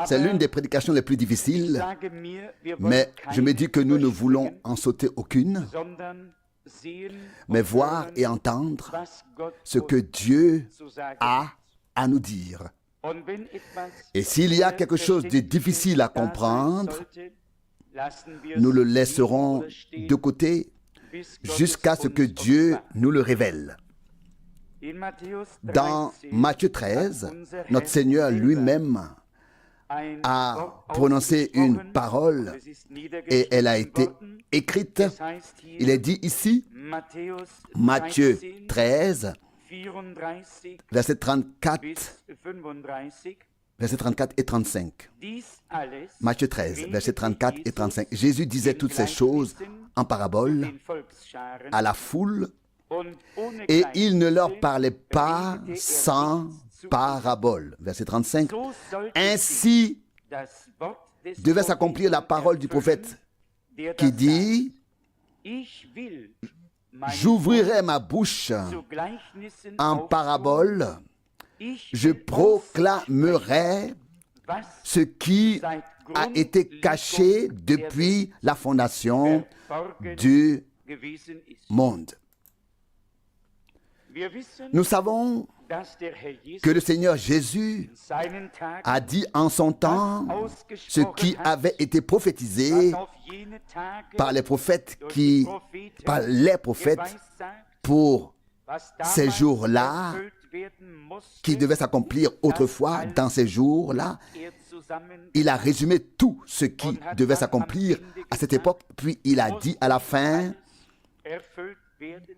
C'est l'une des prédications les plus difficiles, mais je me dis que nous ne voulons en sauter aucune, mais voir et entendre ce que Dieu a à nous dire. Et s'il y a quelque chose de difficile à comprendre, nous le laisserons de côté jusqu'à ce que Dieu nous le révèle. Dans Matthieu 13, notre Seigneur lui-même a prononcé une parole et elle a été écrite. Il est dit ici, Matthieu 13, versets 34 et 35. Matthieu 13, versets 34 et 35. Jésus disait toutes ces choses en parabole à la foule et il ne leur parlait pas sans parabole. Verset 35. Ainsi devait s'accomplir la parole du prophète qui dit: j'ouvrirai ma bouche en parabole, je proclamerai ce qui a été caché depuis la fondation du monde. Nous savons que le Seigneur Jésus a dit en son temps ce qui avait été prophétisé par les prophètes pour ces jours-là, qui devaient s'accomplir autrefois dans ces jours-là. Il a résumé tout ce qui devait s'accomplir à cette époque, puis il a dit à la fin: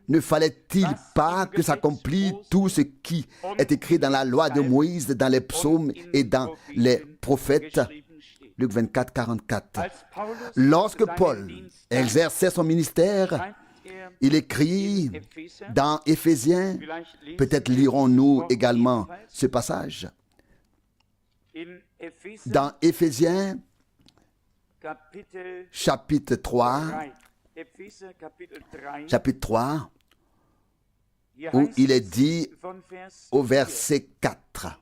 ne fallait-il pas que s'accomplisse tout ce qui est écrit dans la loi de Moïse, dans les psaumes et dans les prophètes? Luc 24, 44. Lorsque Paul exerçait son ministère, il écrit dans Éphésiens, peut-être lirons-nous également ce passage, dans Éphésiens, chapitre 3, où il est dit au verset 4.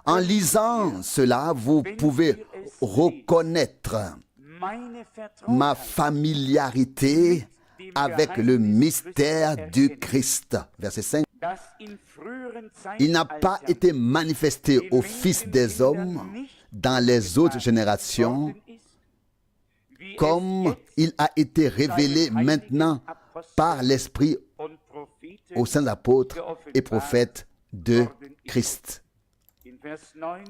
En lisant cela, vous pouvez reconnaître ma familiarité avec le mystère du Christ. Verset 5. Il n'a pas été manifesté aux fils des hommes dans les autres générations, comme il a été révélé maintenant par l'Esprit aux saints apôtres et prophètes de Christ.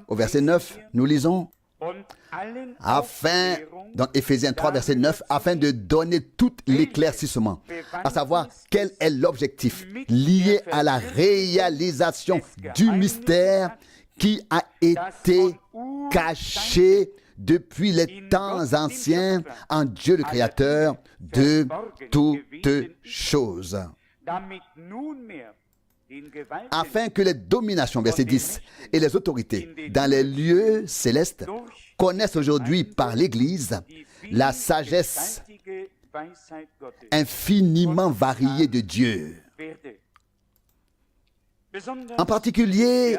Au verset 9, nous lisons, dans Éphésiens 3, verset 9, afin de donner tout l'éclaircissement, à savoir quel est l'objectif lié à la réalisation du mystère qui a été caché depuis les temps anciens en Dieu le Créateur de toutes choses. Afin que les dominations, verset 10, et les autorités dans les lieux célestes connaissent aujourd'hui par l'Église la sagesse infiniment variée de Dieu. En particulier,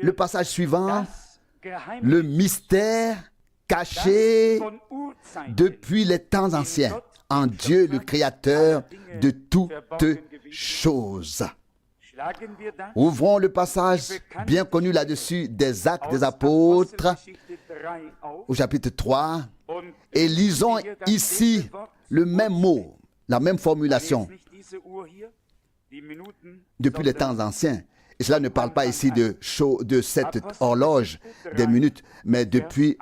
le passage suivant, le mystère caché depuis les temps anciens en Dieu le Créateur de toutes choses. Ouvrons le passage bien connu là-dessus des Actes des Apôtres au chapitre 3 et lisons ici le même mot, la même formulation depuis les temps anciens. Et cela ne parle pas ici de cette horloge des minutes, mais depuis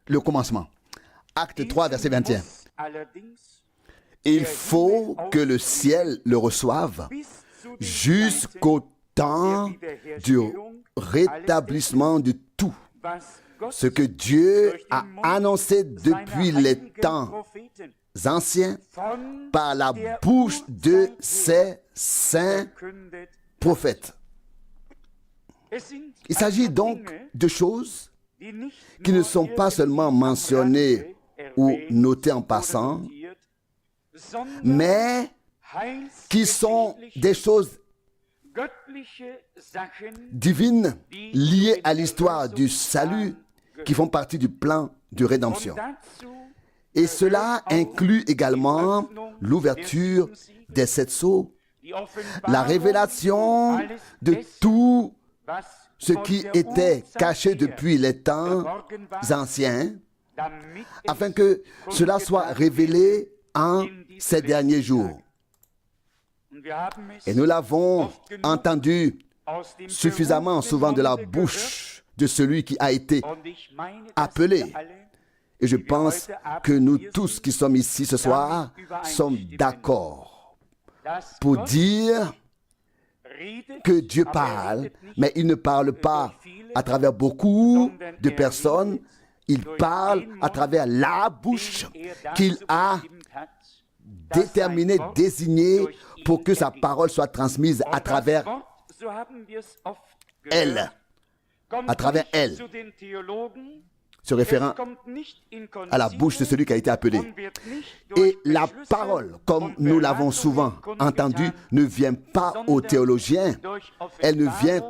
le commencement. Acte 3, verset 21. Il faut que le ciel le reçoive jusqu'au temps du rétablissement de tout, ce que Dieu a annoncé depuis les temps anciens par la bouche de ses saints prophètes. Il s'agit donc de choses qui ne sont pas seulement mentionnées ou notées en passant, mais qui sont des choses divines liées à l'histoire du salut qui font partie du plan de rédemption. Et cela inclut également l'ouverture des 7 sceaux, la révélation de tout ce qui était caché depuis les temps anciens, afin que cela soit révélé en ces derniers jours. Et nous l'avons entendu suffisamment souvent de la bouche de celui qui a été appelé. Et je pense que nous tous qui sommes ici ce soir sommes d'accord pour dire que Dieu parle, mais il ne parle pas à travers beaucoup de personnes. Il parle à travers la bouche qu'il a déterminée, désignée pour que sa parole soit transmise à travers elle. À travers elle. Se référant à la bouche de celui qui a été appelé. Et la parole, comme nous l'avons souvent entendu, ne vient pas aux théologiens. Elle ne vient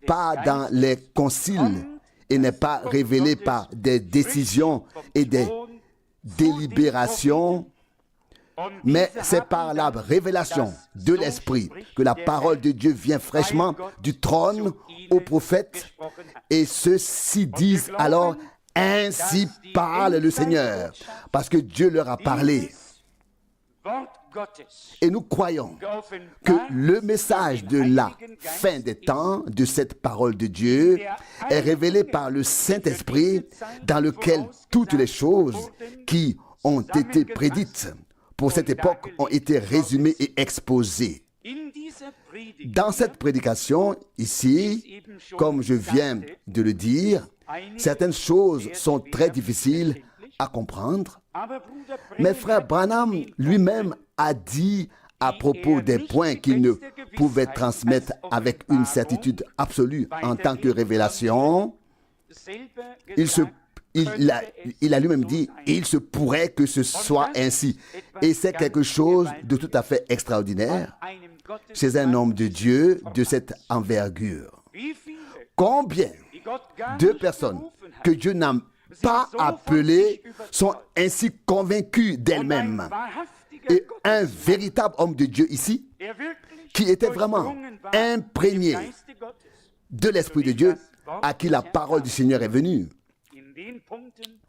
pas dans les conciles et n'est pas révélée par des décisions et des délibérations, mais c'est par la révélation de l'Esprit que la parole de Dieu vient fraîchement du trône aux prophètes, et ceux-ci disent alors: ainsi parle le Seigneur, parce que Dieu leur a parlé. Et nous croyons que le message de la fin des temps, de cette parole de Dieu, est révélé par le Saint-Esprit, dans lequel toutes les choses qui ont été prédites pour cette époque ont été résumées et exposées. Dans cette prédication, ici, comme je viens de le dire, certaines choses sont très difficiles à comprendre, mais frère Branham lui-même a dit à propos des points qu'il ne pouvait transmettre avec une certitude absolue en tant que révélation. Il a lui-même dit: il se pourrait que ce soit ainsi. Et c'est quelque chose de tout à fait extraordinaire chez un homme de Dieu de cette envergure. Combien de personnes que Dieu n'a pas appelées sont ainsi convaincues d'elles-mêmes? Et un véritable homme de Dieu ici, qui était vraiment imprégné de l'Esprit de Dieu, à qui la parole du Seigneur est venue,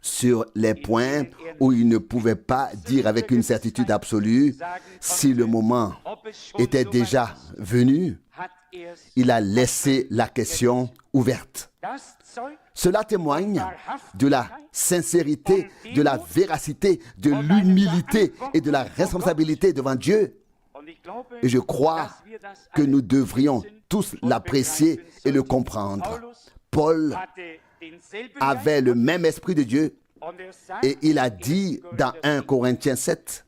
sur les points où il ne pouvait pas dire avec une certitude absolue si le moment était déjà venu, il a laissé la question ouverte. Cela témoigne de la sincérité, de la véracité, de l'humilité et de la responsabilité devant Dieu. Et je crois que nous devrions tous l'apprécier et le comprendre. Paul avait le même esprit de Dieu et il a dit dans 1 Corinthiens 7,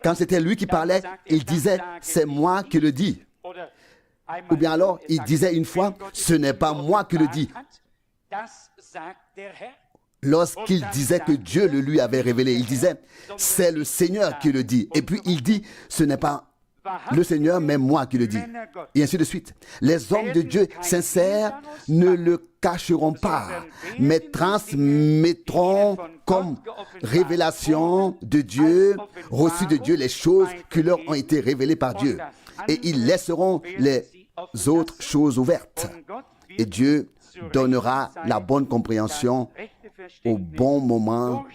quand c'était lui qui parlait, il disait: c'est moi qui le dis. Ou bien alors, il disait une fois: ce n'est pas moi qui le dis. Lorsqu'il disait que Dieu le lui avait révélé, il disait: c'est le Seigneur qui le dit. Et puis il dit: ce n'est pas le Seigneur, mais moi qui le dis. Et ainsi de suite. Les hommes de Dieu sincères ne le cacheront pas, mais transmettront comme révélation de Dieu, reçue de Dieu, les choses qui leur ont été révélées par Dieu. Et ils laisseront les autres choses ouvertes. Et Dieu donnera la bonne compréhension au bon moment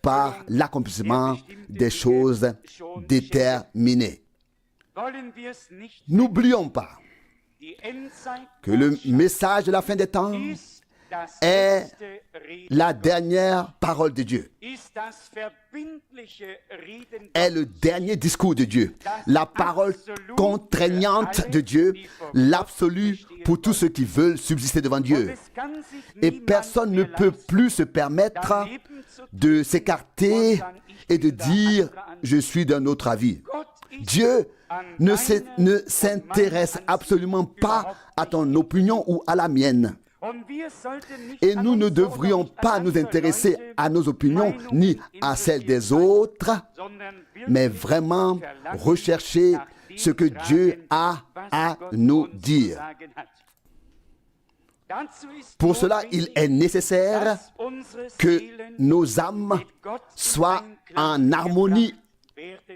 par l'accomplissement des choses déterminées. N'oublions pas que le message de la fin des temps est la dernière parole de Dieu, est le dernier discours de Dieu, la parole contraignante de Dieu, l'absolu pour tous ceux qui veulent subsister devant Dieu. Et personne ne peut plus se permettre de s'écarter et de dire: je suis d'un autre avis. Dieu ne s'intéresse absolument pas à ton opinion ou à la mienne. Et nous ne devrions pas nous intéresser à nos opinions ni à celles des autres, mais vraiment rechercher ce que Dieu a à nous dire. Pour cela, il est nécessaire que nos âmes soient en harmonie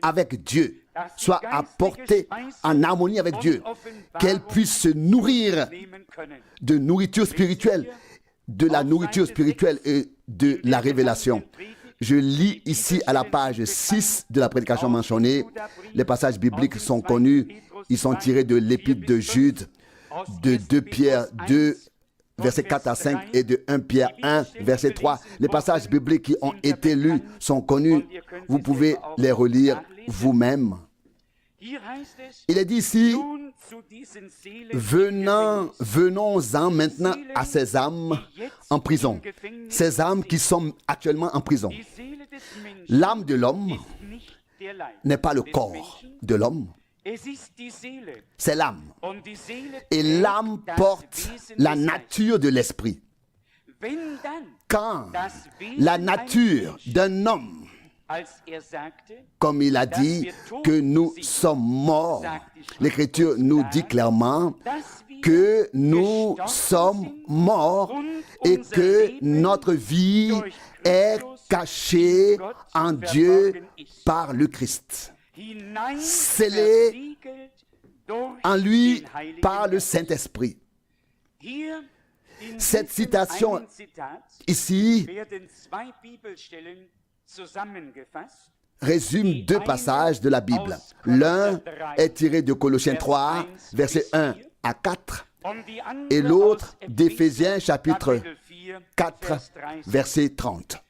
avec Dieu, soient apportées en harmonie avec Dieu, qu'elles puissent se nourrir de nourriture spirituelle, de la nourriture spirituelle et de la révélation. Je lis ici à la page 6 de la prédication mentionnée. Les passages bibliques sont connus. Ils sont tirés de l'épître de Jude, de 2 Pierre 2, versets 4 à 5 et de 1 Pierre 1, verset 3. Les passages bibliques qui ont été lus sont connus. Vous pouvez les relire vous-même. Il est dit ici, venons-en maintenant à ces âmes en prison, ces âmes qui sont actuellement en prison. L'âme de l'homme n'est pas le corps de l'homme, c'est l'âme. Et l'âme porte la nature de l'esprit. Quand la nature d'un homme, comme il a dit que nous sommes morts, l'Écriture nous dit clairement que nous sommes morts et que notre vie est cachée en Dieu par le Christ, scellée en lui par le Saint-Esprit. Cette citation ici résume 2 passages de la Bible. L'un est tiré de Colossiens 3, versets 1 à 4, et l'autre d'Éphésiens chapitre 4, verset 30.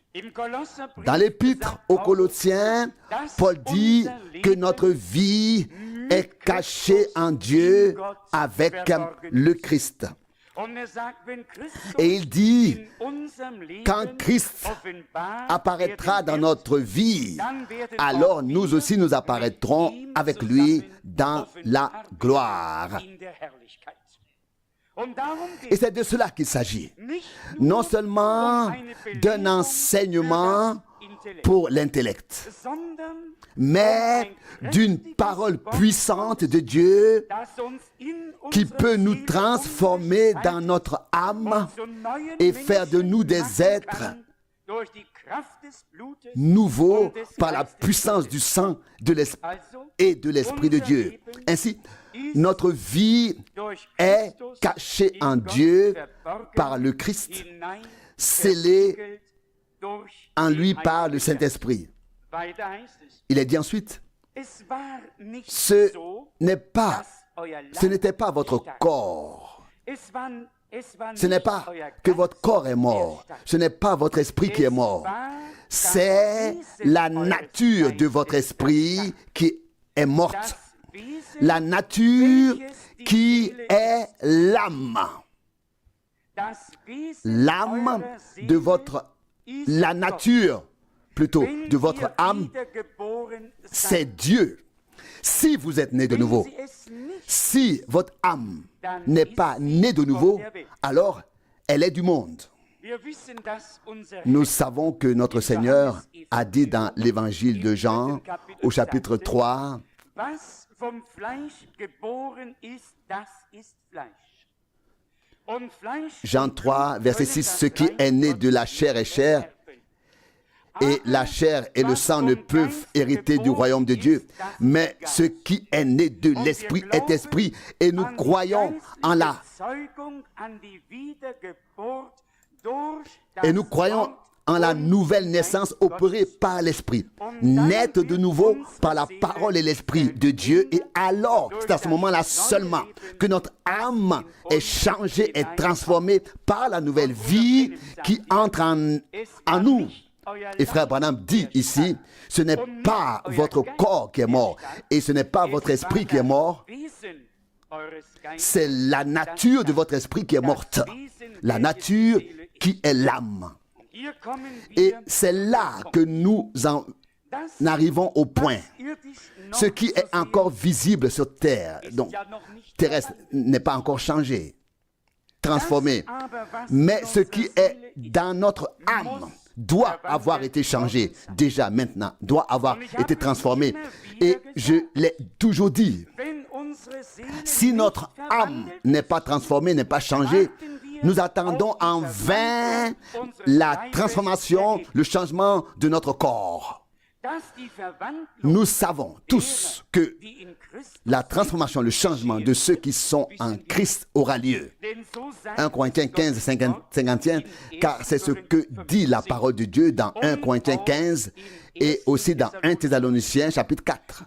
Dans l'épître aux Colossiens, Paul dit que notre vie est cachée en Dieu avec le Christ. Et il dit, quand Christ apparaîtra dans notre vie, alors nous aussi nous apparaîtrons avec lui dans la gloire. Et c'est de cela qu'il s'agit. Non seulement d'un enseignement pour l'intellect, mais d'une parole puissante de Dieu qui peut nous transformer dans notre âme et faire de nous des êtres nouveaux par la puissance du sang et de l'Esprit de Dieu. Ainsi, notre vie est cachée en Dieu par le Christ, scellée en lui par le Saint-Esprit. Il est dit ensuite, ce n'était pas votre corps. Ce n'est pas que votre corps est mort. Ce n'est pas votre esprit qui est mort. C'est la nature de votre esprit qui est morte. La nature qui est l'âme. L'âme de la nature plutôt de votre âme, c'est Dieu. Si vous êtes né de nouveau, si votre âme n'est pas née de nouveau, alors elle est du monde. Nous savons que notre Seigneur a dit dans l'évangile de Jean, au chapitre 3, Jean 3, verset 6, ce qui est né de la chair est chair, et la chair et le sang ne peuvent hériter du royaume de Dieu. Mais ce qui est né de l'esprit est esprit. Et nous croyons en la nouvelle naissance opérée par l'esprit. Naître de nouveau par la parole et l'esprit de Dieu. Et alors, c'est à ce moment-là seulement que notre âme est changée et transformée par la nouvelle vie qui entre en nous. Et frère Branham dit ici, ce n'est pas votre corps qui est mort et ce n'est pas votre esprit qui est mort, c'est la nature de votre esprit qui est morte, la nature qui est l'âme. Et c'est là que nous en arrivons au point. Ce qui est encore visible sur terre, donc terrestre, n'est pas encore changé. transformé. Mais ce qui est dans notre âme doit avoir été changé déjà maintenant, doit avoir été transformé. Et je l'ai toujours dit, si notre âme n'est pas transformée, n'est pas changée, nous attendons en vain la transformation, le changement de notre corps. Nous savons tous que la transformation, le changement de ceux qui sont en Christ aura lieu. 1 Corinthiens 15, 51, car c'est ce que dit la parole de Dieu dans 1 Corinthiens 15 et aussi dans 1 Thessaloniciens chapitre 4,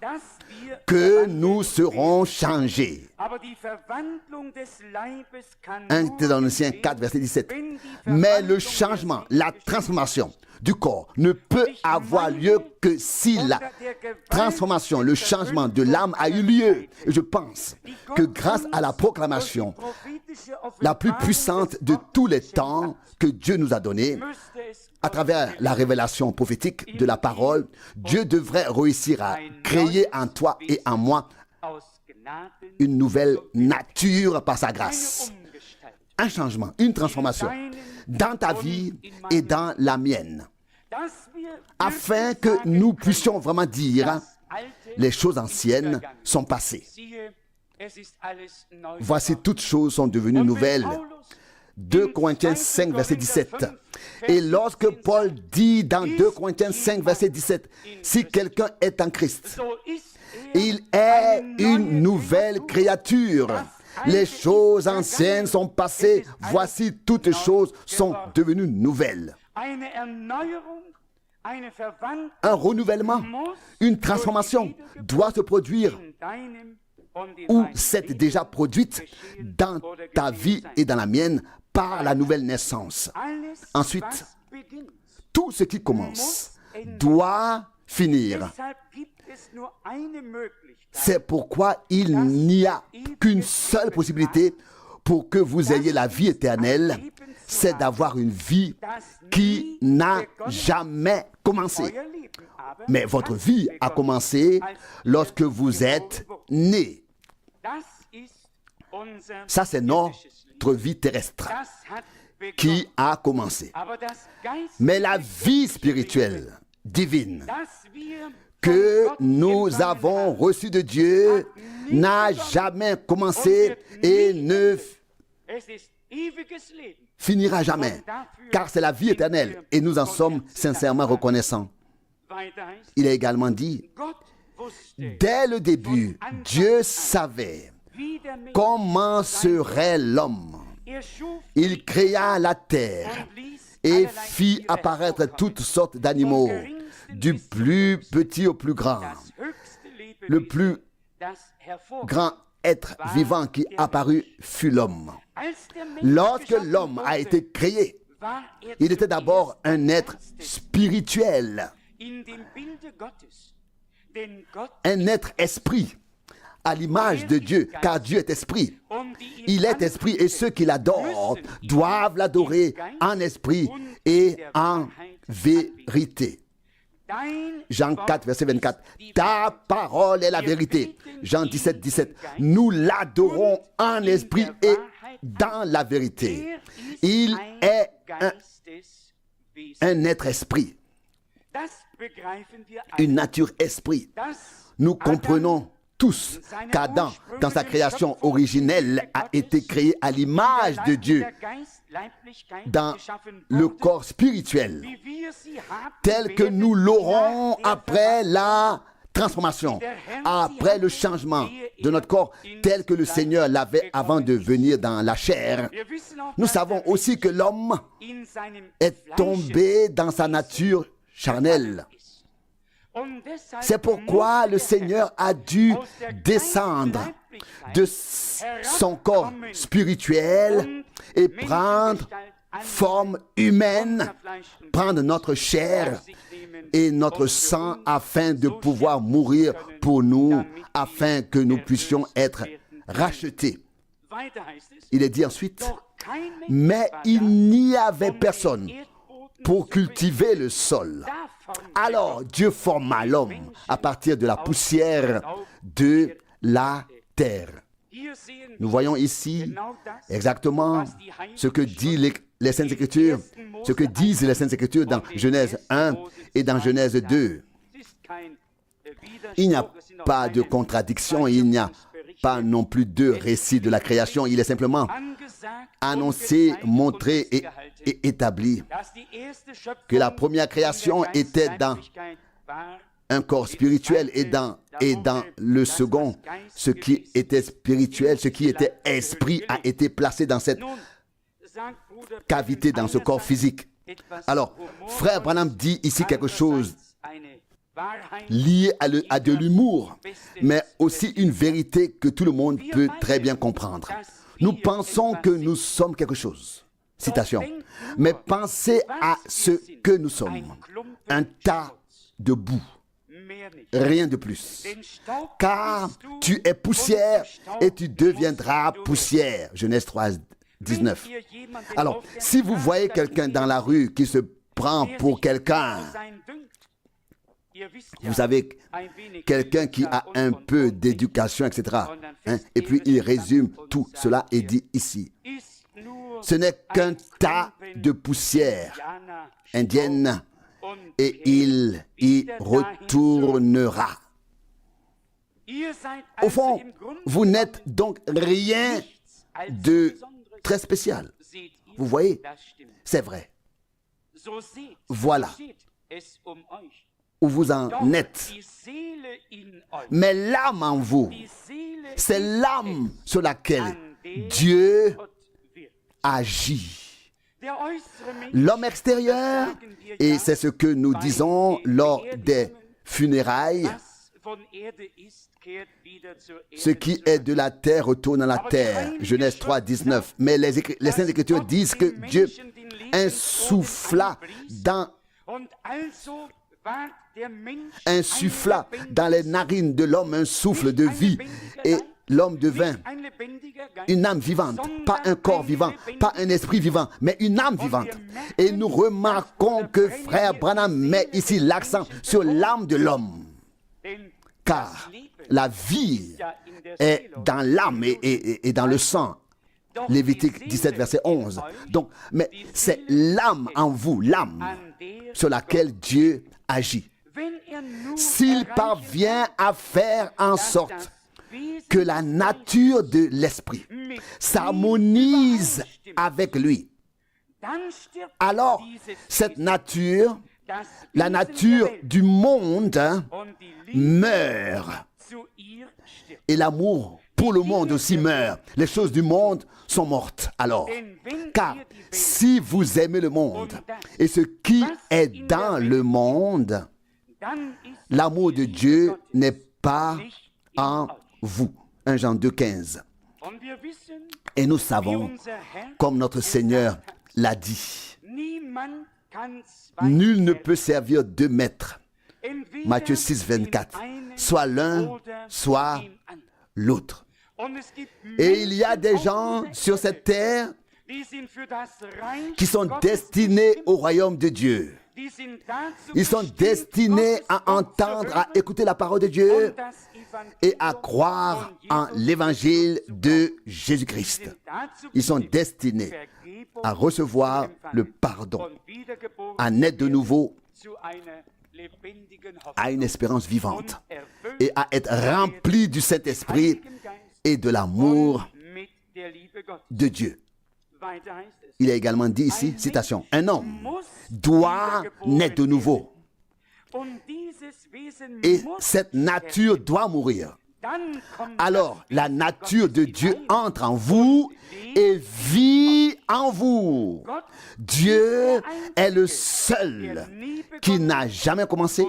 que nous serons changés. 1 Thessaloniciens 4, verset 17. Mais le changement, la transformation du corps ne peut avoir lieu que si la transformation, le changement de l'âme a eu lieu. Et je pense que grâce à la proclamation la plus puissante de tous les temps que Dieu nous a donnée, à travers la révélation prophétique de la parole, Dieu devrait réussir à créer en toi et en moi une nouvelle nature par sa grâce. Un changement, une transformation dans ta vie et dans la mienne, afin que nous puissions vraiment dire les choses anciennes sont passées. Voici, toutes choses sont devenues nouvelles. 2 Corinthiens 5, verset 17. Et lorsque Paul dit dans 2 Corinthiens 5, verset 17, si quelqu'un est en Christ, il est une nouvelle créature. Les choses anciennes sont passées, voici toutes choses sont devenues nouvelles. Un renouvellement, une transformation doit se produire ou s'est déjà produite dans ta vie et dans la mienne par la nouvelle naissance. Ensuite, tout ce qui commence doit finir. C'est pourquoi il n'y a qu'une seule possibilité pour que vous ayez la vie éternelle, c'est d'avoir une vie qui n'a jamais commencé. Mais votre vie a commencé lorsque vous êtes né. Ça, c'est notre vie terrestre qui a commencé. Mais la vie spirituelle, divine, que nous avons reçue de Dieu n'a jamais commencé et ne finira jamais, car c'est la vie éternelle et nous en sommes sincèrement reconnaissants. Il est également dit, dès le début, Dieu savait comment serait l'homme. Il créa la terre et fit apparaître toutes sortes d'animaux, du plus petit au plus grand. Le plus grand être vivant qui apparut fut l'homme. Lorsque l'homme a été créé, il était d'abord un être spirituel, un être esprit, à l'image de Dieu, car Dieu est esprit. Il est esprit et ceux qui l'adorent doivent l'adorer en esprit et en vérité. Jean 4, verset 24. Ta parole est la vérité. Jean 17, 17. Nous l'adorons en esprit et dans la vérité. Il est un être esprit, une nature esprit. Nous comprenons tous qu'Adam, dans sa création originelle, a été créé à l'image de Dieu, dans le corps spirituel, tel que nous l'aurons après la transformation, après le changement de notre corps, tel que le Seigneur l'avait avant de venir dans la chair. Nous savons aussi que l'homme est tombé dans sa nature charnelle. C'est pourquoi le Seigneur a dû descendre de son corps spirituel et prendre forme humaine, prendre notre chair et notre sang afin de pouvoir mourir pour nous, afin que nous puissions être rachetés. Il est dit ensuite, mais il n'y avait personne pour cultiver le sol. Alors Dieu forma l'homme à partir de la poussière de la terre. Nous voyons ici exactement ce que disent les Saintes Écritures, ce que disent les Saintes Écritures dans Genèse 1 et dans Genèse 2. Il n'y a pas de contradiction, il n'y a pas non plus de récit de la création. Il est simplement annoncé, montré et établi que la première création était dans un corps spirituel et dans le second, ce qui était spirituel, ce qui était esprit a été placé dans cette cavité, dans ce corps physique. Alors, frère Branham dit ici quelque chose lié à de l'humour, mais aussi une vérité que tout le monde peut très bien comprendre. Nous pensons que nous sommes quelque chose. Citation. Mais pensez à ce que nous sommes. Un tas de boue. Rien de plus. Car tu es poussière et tu deviendras poussière. Genèse 3, 19. Alors, si vous voyez quelqu'un dans la rue qui se prend pour quelqu'un, vous savez, quelqu'un qui a un peu d'éducation, etc. Et puis il résume tout cela et dit ici, ce n'est qu'un tas de poussière indienne et il y retournera. Au fond, vous n'êtes donc rien de très spécial. Vous voyez, c'est vrai. Voilà où vous en êtes. Mais l'âme en vous, c'est l'âme sur laquelle Dieu agit. L'homme extérieur, et c'est ce que nous disons lors des funérailles, ce qui est de la terre retourne à la terre. Genèse 3, 19. Mais les Saintes Écritures disent que Dieu insuffla dans les narines de l'homme un souffle de vie et l'homme devint une âme vivante, pas un corps vivant, pas un esprit vivant, mais une âme vivante. Et nous remarquons que frère Branham met ici l'accent sur l'âme de l'homme, car la vie est dans l'âme et dans le sang. Lévitique 17, verset 11. Donc, mais c'est l'âme en vous, l'âme sur laquelle Dieu agit. S'il parvient à faire en sorte que la nature de l'esprit s'harmonise avec lui, alors cette nature, la nature du monde, meurt. Et l'amour pour le monde aussi meurt. Les choses du monde sont mortes alors. Car si vous aimez le monde et ce qui est dans le monde, l'amour de Dieu n'est pas en vous. 1 Jean 2, 15. Et nous savons, comme notre Seigneur l'a dit, nul ne peut servir deux maîtres. Matthieu 6, 24. Soit l'un, soit l'autre. Et il y a des gens sur cette terre qui sont destinés au royaume de Dieu. Ils sont destinés à entendre, à écouter la parole de Dieu et à croire en l'évangile de Jésus-Christ. Ils sont destinés à recevoir le pardon, à naître de nouveau, à une espérance vivante et à être remplis du Saint-Esprit et de l'amour de Dieu. Il est également dit ici, citation, un homme doit naître de nouveau. Et cette nature doit mourir. Alors, la nature de Dieu entre en vous et vit en vous. Dieu est le seul qui n'a jamais commencé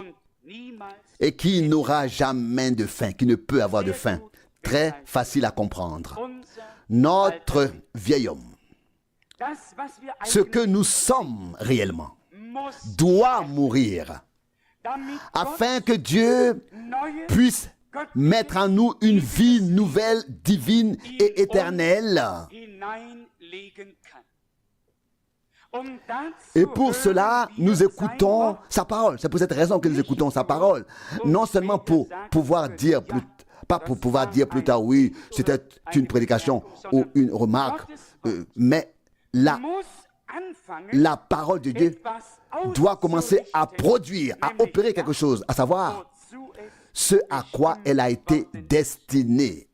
et qui n'aura jamais de fin, qui ne peut avoir de fin. Très facile à comprendre. Notre vieil homme, ce que nous sommes réellement, doit mourir afin que Dieu puisse mettre en nous une vie nouvelle, divine et éternelle. Et pour cela, nous écoutons sa parole. C'est pour cette raison que nous écoutons sa parole. Non seulement pour pouvoir dire Pas pour pouvoir dire plus tard, oui, c'était une prédication ou une remarque, mais la parole de Dieu doit commencer à produire, à opérer quelque chose, à savoir ce à quoi elle a été destinée,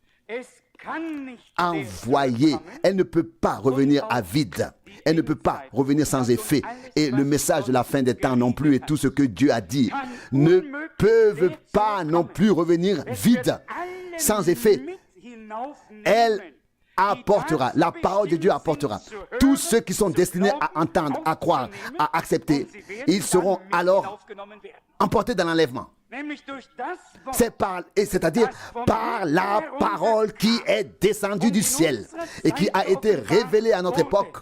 envoyée. Elle ne peut pas revenir à vide. Elle ne peut pas revenir sans effet. Et le message de la fin des temps non plus et tout ce que Dieu a dit ne peuvent pas non plus revenir vide, sans effet. Elle apportera, la parole de Dieu apportera. Tous ceux qui sont destinés à entendre, à croire, à accepter, ils seront alors emportés dans l'enlèvement. C'est-à-dire par la parole qui est descendue du ciel et qui a été révélée à notre époque.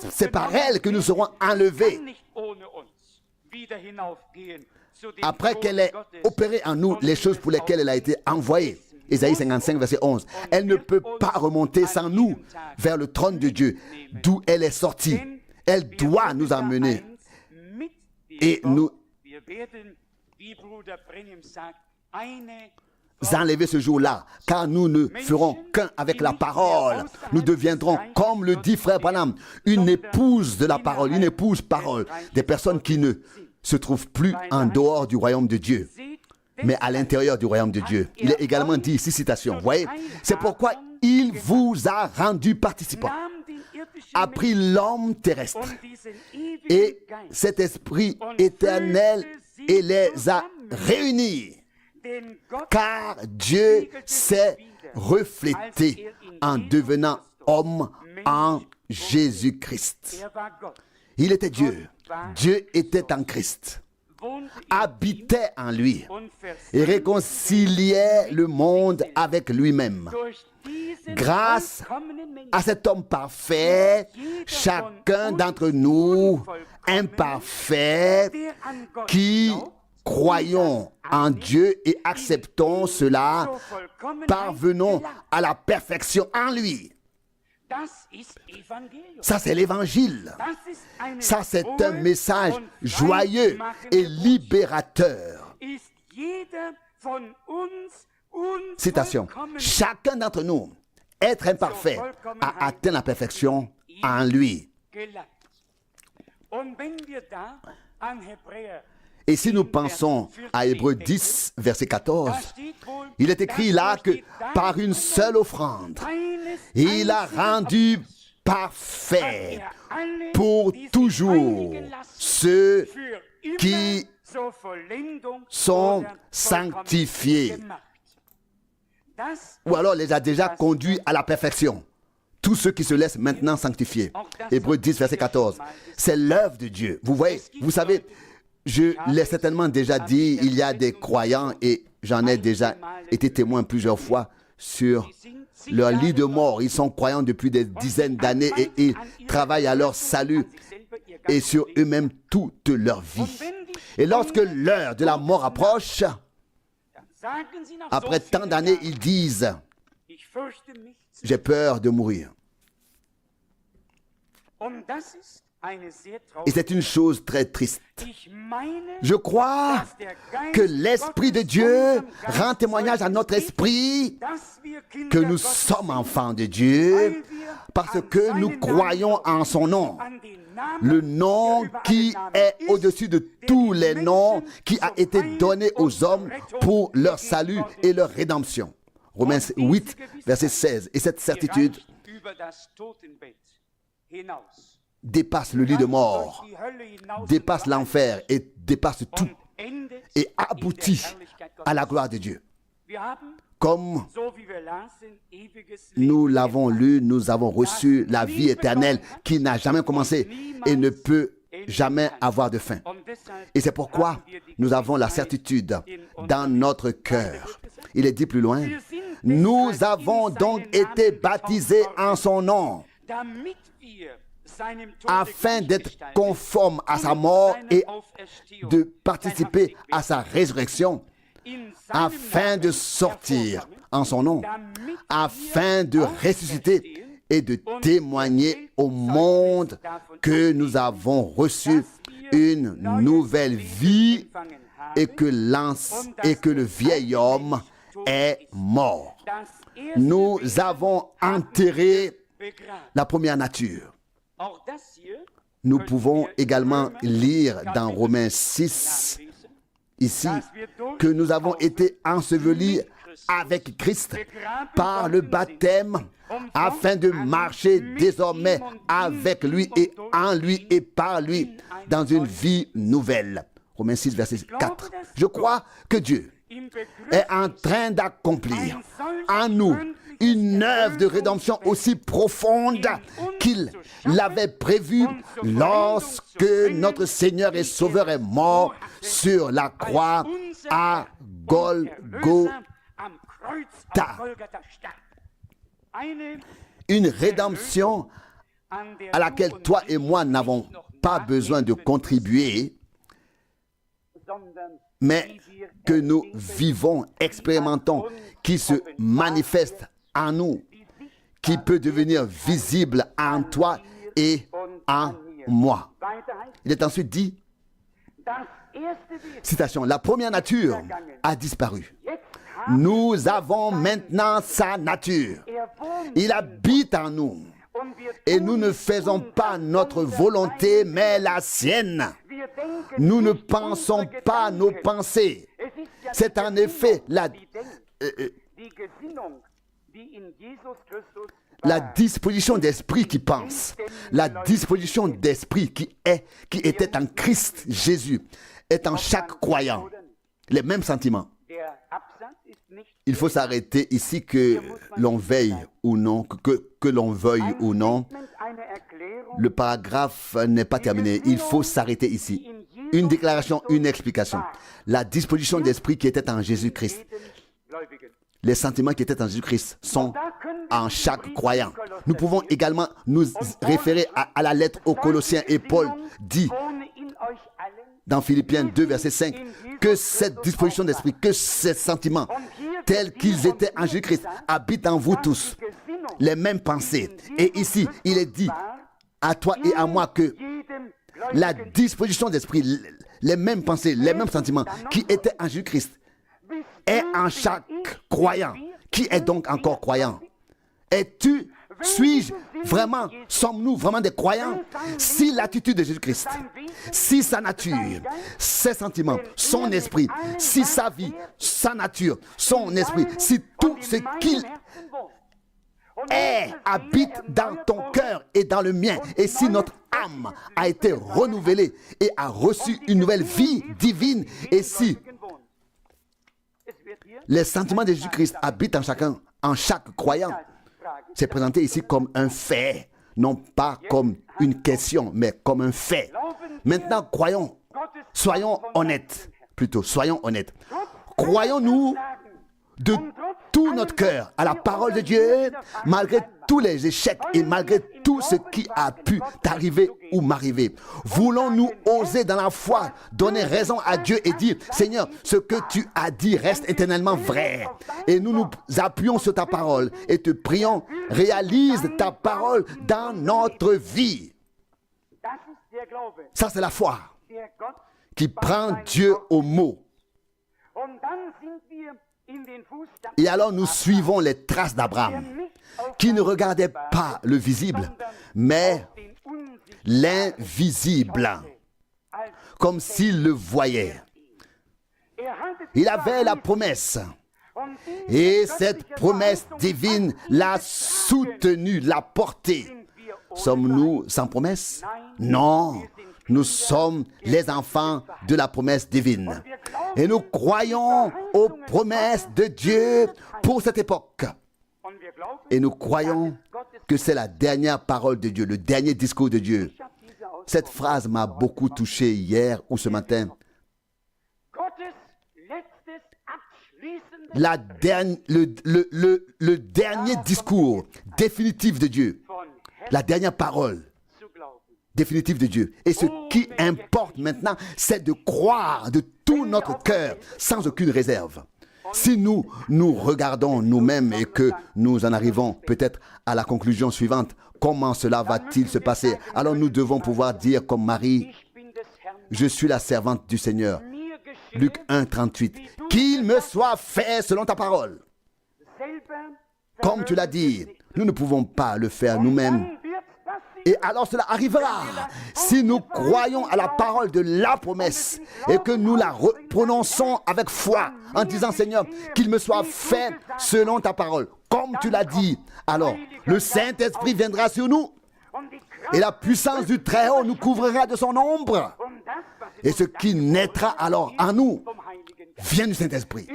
C'est par elle que nous serons enlevés. Après qu'elle ait opéré en nous les choses pour lesquelles elle a été envoyée. Ésaïe 55, verset 11. Elle ne peut pas remonter sans nous vers le trône de Dieu, d'où elle est sortie. Elle doit nous emmener. Et nous enlever ce jour-là, car nous ne ferons qu'un avec la parole. Nous deviendrons, comme le dit frère Branham, une épouse de la parole, une épouse parole, des personnes qui ne se trouvent plus en dehors du royaume de Dieu, mais à l'intérieur du royaume de Dieu. Il est également dit ici, citation, vous voyez, c'est pourquoi il vous a rendu participants, a pris l'homme terrestre et cet esprit éternel et les a réunis, car Dieu s'est reflété en devenant homme en Jésus-Christ. Il était Dieu. Dieu était en Christ, habitait en lui et réconciliait le monde avec lui-même. Grâce à cet homme parfait, chacun d'entre nous, imparfait, qui croyons en Dieu et acceptons cela, parvenons à la perfection en lui. Ça, c'est l'évangile. Ça, c'est un message joyeux et libérateur. Citation. Chacun d'entre nous, être imparfait, a atteint la perfection en lui. Et si nous pensons à Hébreux 10, verset 14, il est écrit là que par une seule offrande, il a rendu parfait pour toujours ceux qui sont sanctifiés. Ou alors les a déjà conduits à la perfection. Tous ceux qui se laissent maintenant sanctifier. Hébreux 10, verset 14. C'est l'œuvre de Dieu. Vous voyez, vous savez, je l'ai certainement déjà dit, il y a des croyants et j'en ai déjà été témoin plusieurs fois sur leur lit de mort. Ils sont croyants depuis des dizaines d'années et ils travaillent à leur salut et sur eux-mêmes toute leur vie. Et lorsque l'heure de la mort approche, après tant d'années, ils disent « J'ai peur de mourir ». Et c'est une chose très triste. Je crois que l'Esprit de Dieu rend témoignage à notre esprit que nous sommes enfants de Dieu parce que nous croyons en son nom. Le nom qui est au-dessus de tous les noms, qui a été donné aux hommes pour leur salut et leur rédemption. Romains 8, verset 16. Et cette certitude dépasse le lit de mort, dépasse l'enfer et dépasse tout et aboutit à la gloire de Dieu. Comme nous l'avons lu, nous avons reçu la vie éternelle qui n'a jamais commencé et ne peut jamais avoir de fin. Et c'est pourquoi nous avons la certitude dans notre cœur. Il est dit plus loin, nous avons donc été baptisés en son nom afin d'être conformes à sa mort et de participer à sa résurrection, afin de sortir en son nom, afin de ressusciter et de témoigner au monde que nous avons reçu une nouvelle vie et que le vieil homme est mort. Nous avons enterré la première nature. Nous pouvons également lire dans Romains 6, ici, que nous avons été ensevelis avec Christ par le baptême afin de marcher désormais avec lui et en lui et par lui dans une vie nouvelle. Romains 6, verset 4. Je crois que Dieu est en train d'accomplir en nous une œuvre de rédemption aussi profonde qu'il l'avait prévue lorsque notre Seigneur et Sauveur est mort sur la croix à Golgotha. Une rédemption à laquelle toi et moi n'avons pas besoin de contribuer, mais que nous vivons, expérimentons, qui se manifeste en nous, qui peut devenir visible en toi et en moi. Il est ensuite dit, citation, la première nature a disparu. Nous avons maintenant sa nature. Il habite en nous. Et nous ne faisons pas notre volonté, mais la sienne. Nous ne pensons pas nos pensées. C'est en effet la disposition d'esprit qui pense, la disposition d'esprit qui était en Christ Jésus, est en chaque croyant. Les mêmes sentiments. Il faut s'arrêter ici, que l'on veille ou non, que l'on veuille ou non. Le paragraphe n'est pas terminé. Il faut s'arrêter ici. Une déclaration, une explication. La disposition d'esprit qui était en Jésus-Christ. Les sentiments qui étaient en Jésus-Christ sont en chaque croyant. Nous pouvons également nous référer à la lettre aux Colossiens, et Paul dit dans Philippiens 2, verset 5, que cette disposition d'esprit, que ces sentiments, tels qu'ils étaient en Jésus-Christ, habitent en vous tous, les mêmes pensées. Et ici, il est dit à toi et à moi que la disposition d'esprit, les mêmes pensées, les mêmes sentiments qui étaient en Jésus-Christ, est en chaque croyant. Qui est donc encore croyant? Suis-je vraiment, sommes-nous vraiment des croyants? Si l'attitude de Jésus-Christ, si sa nature, ses sentiments, son esprit, si sa vie, sa nature, son esprit, si tout ce qu'il est habite dans ton cœur et dans le mien, et si notre âme a été renouvelée et a reçu une nouvelle vie divine, et si les sentiments de Jésus-Christ habitent en chaque croyant, c'est présenté ici comme un fait, non pas comme une question, mais comme un fait. Maintenant, soyons honnêtes, Croyons-nous de tout notre cœur à la parole de Dieu, malgré tous les échecs et malgré tout ce qui a pu t'arriver ou m'arriver? Voulons-nous oser dans la foi donner raison à Dieu et dire: Seigneur, ce que tu as dit reste éternellement vrai, et nous nous appuyons sur ta parole et te prions, réalise ta parole dans notre vie. Ça, c'est la foi qui prend Dieu au mot. Et alors nous suivons les traces d'Abraham, qui ne regardait pas le visible, mais l'invisible, comme s'il le voyait. Il avait la promesse, et cette promesse divine l'a soutenu, l'a porté. Sommes-nous sans promesse? Non, nous sommes les enfants de la promesse divine. Et nous croyons aux promesses de Dieu pour cette époque. Et nous croyons que c'est la dernière parole de Dieu, le dernier discours de Dieu. Cette phrase m'a beaucoup touché hier ou ce matin. Le dernier discours définitif de Dieu. La dernière parole définitive de Dieu. Et ce qui importe maintenant, c'est de croire de tout notre cœur, sans aucune réserve. Si nous regardons nous-mêmes et que nous en arrivons peut-être à la conclusion suivante, comment cela va-t-il se passer? Alors nous devons pouvoir dire comme Marie: je suis la servante du Seigneur. Luc 1, 38. Qu'il me soit fait selon ta parole. Comme tu l'as dit, nous ne pouvons pas le faire nous-mêmes. Et alors cela arrivera si nous croyons à la parole de la promesse et que nous la prononçons avec foi en disant Seigneur, qu'il me soit fait selon ta parole. Comme tu l'as dit, alors le Saint-Esprit viendra sur nous et la puissance du Très-Haut nous couvrira de son ombre. Et ce qui naîtra alors en nous vient du Saint-Esprit.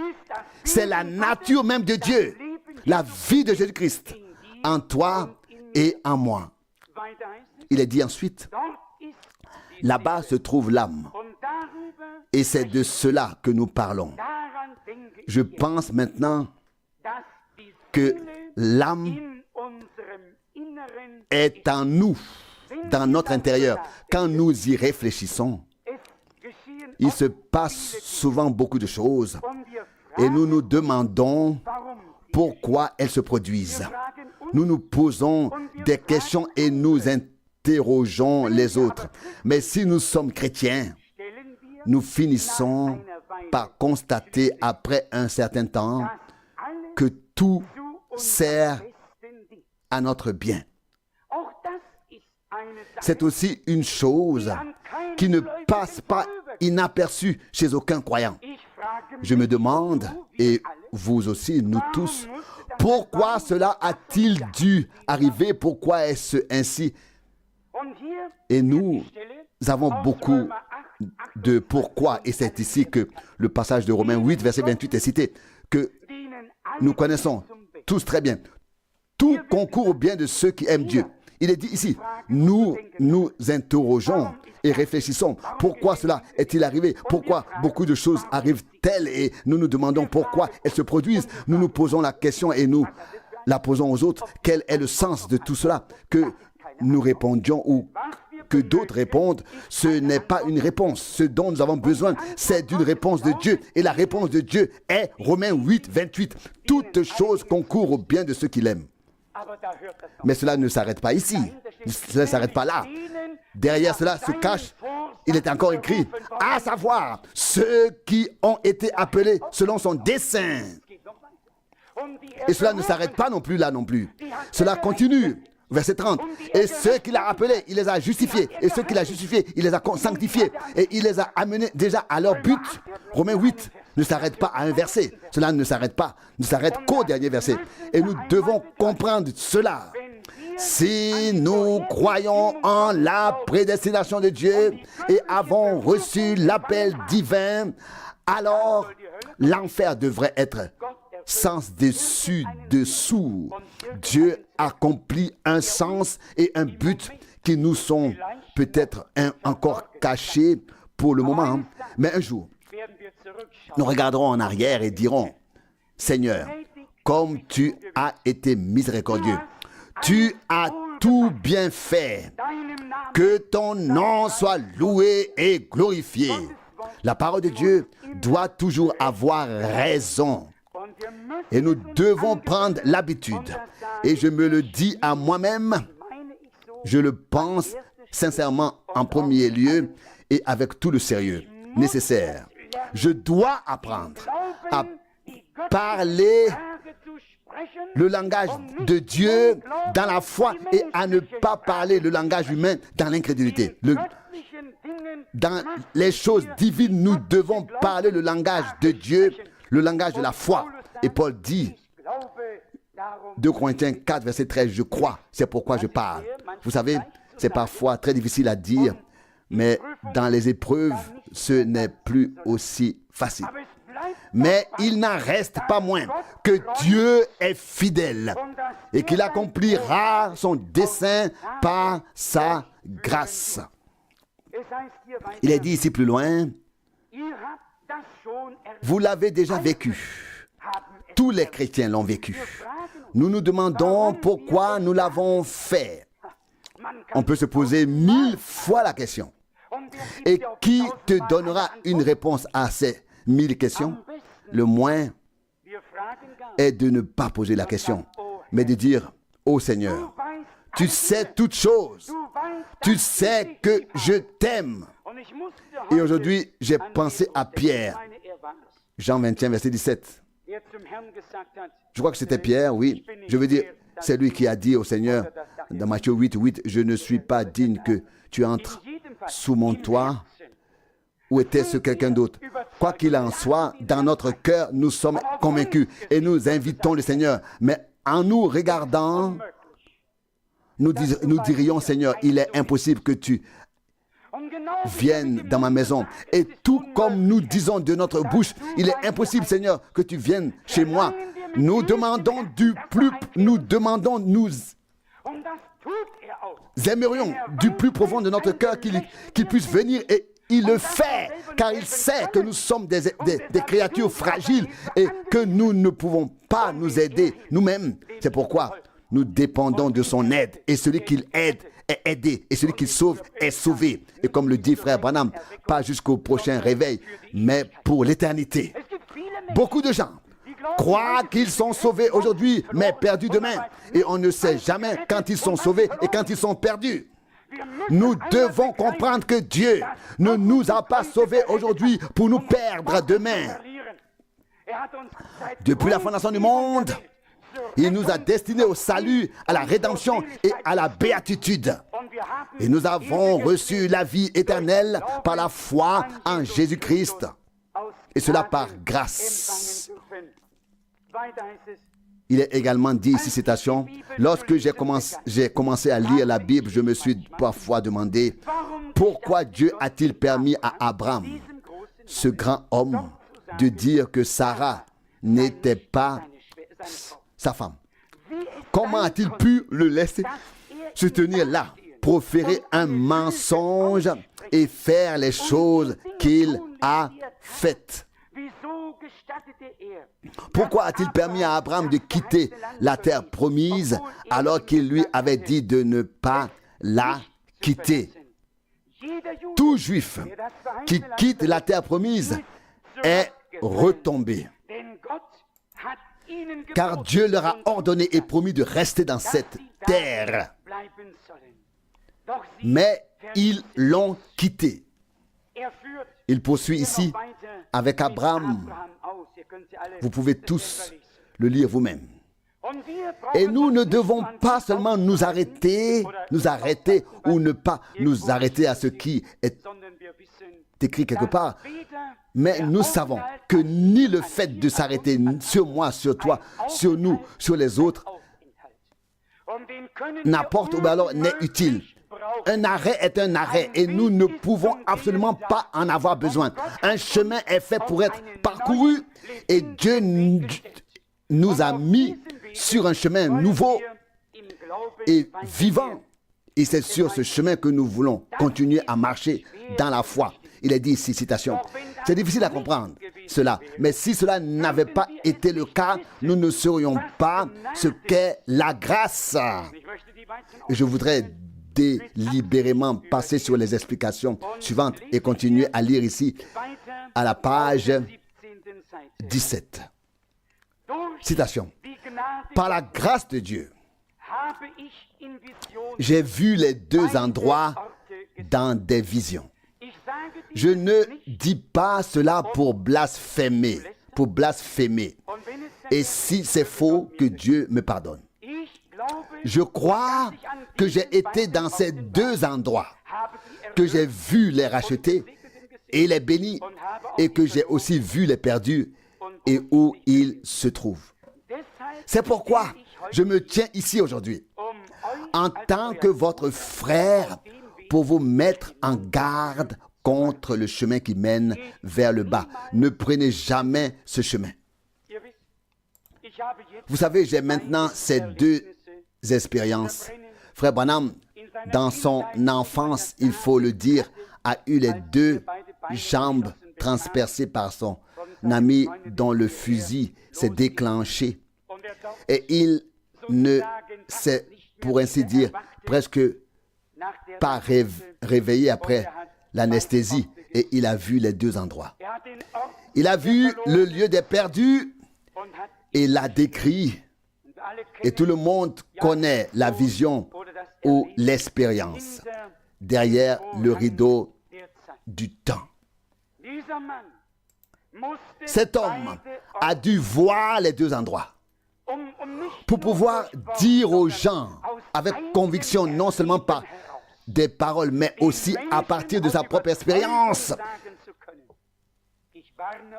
C'est la nature même de Dieu, la vie de Jésus-Christ en toi et en moi. Il est dit ensuite, là-bas se trouve l'âme. Et c'est de cela que nous parlons. Je pense maintenant que l'âme est en nous, dans notre intérieur. Quand nous y réfléchissons, il se passe souvent beaucoup de choses et nous nous demandons pourquoi elles se produisent. Nous nous posons des questions et nous interrogeons les autres. Mais si nous sommes chrétiens, nous finissons par constater après un certain temps que tout sert à notre bien. C'est aussi une chose qui ne passe pas inaperçue chez aucun croyant. Je me demande, et vous aussi, nous tous, pourquoi cela a-t-il dû arriver? Pourquoi est-ce ainsi? Et nous avons beaucoup de pourquoi, et c'est ici que le passage de Romains 8, verset 28 est cité, que nous connaissons tous très bien. Tout concourt au bien de ceux qui aiment Dieu. Il est dit ici, nous nous interrogeons et réfléchissons. Pourquoi cela est-il arrivé? Pourquoi beaucoup de choses arrivent-elles? Et nous nous demandons pourquoi elles se produisent. Nous nous posons la question et nous la posons aux autres. Quel est le sens de tout cela? Que nous répondions ou que d'autres répondent, ce n'est pas une réponse. Ce dont nous avons besoin, c'est d'une réponse de Dieu. Et la réponse de Dieu est Romains 8, 28. Toutes choses concourent au bien de ceux qui l'aiment. Mais cela ne s'arrête pas ici. Cela ne s'arrête pas là. Derrière cela se cache, il est encore écrit, à savoir, ceux qui ont été appelés selon son dessein. Et cela ne s'arrête pas non plus là non plus. Cela continue. Verset 30. Et ceux qu'il a appelés, il les a justifiés. Et ceux qu'il a justifiés, il les a sanctifiés. Et il les a amenés déjà à leur but. Romains 8 ne s'arrête pas à un verset. Cela ne s'arrête pas. Ne s'arrête qu'au dernier verset. Et nous devons comprendre cela. Si nous croyons en la prédestination de Dieu et avons reçu l'appel divin, alors l'enfer devrait être sens dessous. Dieu accomplit un sens et un but qui nous sont peut-être encore cachés pour le moment. Mais un jour, nous regarderons en arrière et dirons, Seigneur, comme tu as été miséricordieux, tu as tout bien fait, que ton nom soit loué et glorifié. La parole de Dieu doit toujours avoir raison. Et nous devons prendre l'habitude. Et je me le dis à moi-même, je le pense sincèrement en premier lieu et avec tout le sérieux nécessaire. Je dois apprendre à parler le langage de Dieu dans la foi et à ne pas parler le langage humain dans l'incrédulité. Dans les choses divines, nous devons parler le langage de Dieu, le langage de la foi. Et Paul dit, 2 Corinthiens 4, verset 13, je crois, c'est pourquoi je parle. Vous savez, c'est parfois très difficile à dire, mais dans les épreuves, ce n'est plus aussi facile. Mais il n'en reste pas moins que Dieu est fidèle et qu'il accomplira son dessein par sa grâce. Il est dit ici plus loin, vous l'avez déjà vécu. Tous les chrétiens l'ont vécu. Nous nous demandons pourquoi nous l'avons fait. On peut se poser 1000 fois la question. Et qui te donnera une réponse à ces 1000 questions? Le moins est de ne pas poser la question, mais de dire, ô Seigneur, tu sais toutes choses. Tu sais que je t'aime. Et aujourd'hui, j'ai pensé à Pierre. Jean 21, verset 17. Je crois que c'était Pierre, oui. Je veux dire, c'est lui qui a dit au Seigneur, dans Matthieu 8, 8, « Je ne suis pas digne que tu entres sous mon toit. » Ou était-ce quelqu'un d'autre? Quoi qu'il en soit, dans notre cœur, nous sommes convaincus et nous invitons le Seigneur. Mais en nous regardant, nous dirions, Seigneur, il est impossible que tu viennes dans ma maison. Et tout comme nous disons de notre bouche, il est impossible, Seigneur, que tu viennes chez moi. Nous demandons nous aimerions du plus profond de notre cœur qu'il puisse venir, et il le fait, car il sait que nous sommes des créatures fragiles et que nous ne pouvons pas nous aider nous-mêmes. C'est pourquoi nous dépendons de son aide, et celui qu'il aide est aidé, et celui qu'il sauve est sauvé. Et comme le dit frère Branham, pas jusqu'au prochain réveil, mais pour l'éternité. Beaucoup de gens croient qu'ils sont sauvés aujourd'hui, mais perdus demain. Et on ne sait jamais quand ils sont sauvés et quand ils sont perdus. Nous devons comprendre que Dieu ne nous a pas sauvés aujourd'hui pour nous perdre demain. Depuis la fondation du monde, il nous a destinés au salut, à la rédemption et à la béatitude. Et nous avons reçu la vie éternelle par la foi en Jésus-Christ. Et cela par grâce. Il est également dit ici, citation, « Lorsque j'ai commencé à lire la Bible, je me suis parfois demandé pourquoi Dieu a-t-il permis à Abraham, ce grand homme, de dire que Sarah n'était pas sa femme. Comment a-t-il pu le laisser se tenir là, proférer un mensonge et faire les choses qu'il a faites? Pourquoi a-t-il permis à Abraham de quitter la terre promise alors qu'il lui avait dit de ne pas la quitter? Tout juif qui quitte la terre promise est retombé, car Dieu leur a ordonné et promis de rester dans cette terre. Mais ils l'ont quitté. Il poursuit ici avec Abraham. Vous pouvez tous le lire vous-même. Et nous ne devons pas seulement nous arrêter ou ne pas nous arrêter à ce qui est écrit quelque part, mais nous savons que ni le fait de s'arrêter sur moi, sur toi, sur nous, sur les autres, n'apporte ou alors n'est utile. Un arrêt est un arrêt et nous ne pouvons absolument pas en avoir besoin. Un chemin est fait pour être parcouru et Dieu nous a mis sur un chemin nouveau et vivant. Et c'est sur ce chemin que nous voulons continuer à marcher dans la foi. Il est dit ici, citation, « C'est difficile à comprendre cela, mais si cela n'avait pas été le cas, nous ne saurions pas ce qu'est la grâce. » Et je voudrais délibérément passer sur les explications suivantes et continuer à lire ici à la page 17. Citation. « Par la grâce de Dieu, j'ai vu les deux endroits dans des visions. Je ne dis pas cela pour blasphémer. Et si c'est faux, que Dieu me pardonne. Je crois que j'ai été dans ces deux endroits, que j'ai vu les rachetés et les bénis, et que j'ai aussi vu les perdus et où ils se trouvent. C'est pourquoi je me tiens ici aujourd'hui, en tant que votre frère, pour vous mettre en garde contre le chemin qui mène vers le bas. Ne prenez jamais ce chemin. Vous savez, j'ai maintenant ces deux expériences. Frère Branham, dans son enfance, il faut le dire, a eu les deux jambes transpercées par son ami dont le fusil s'est déclenché. Et il ne s'est, pour ainsi dire, presque pas réveillé après l'anesthésie, et il a vu les deux endroits. Il a vu le lieu des perdus et l'a décrit. Et tout le monde connaît la vision ou l'expérience derrière le rideau du temps. Cet homme a dû voir les deux endroits pour pouvoir dire aux gens avec conviction, non seulement par des paroles, mais aussi à partir de sa propre expérience.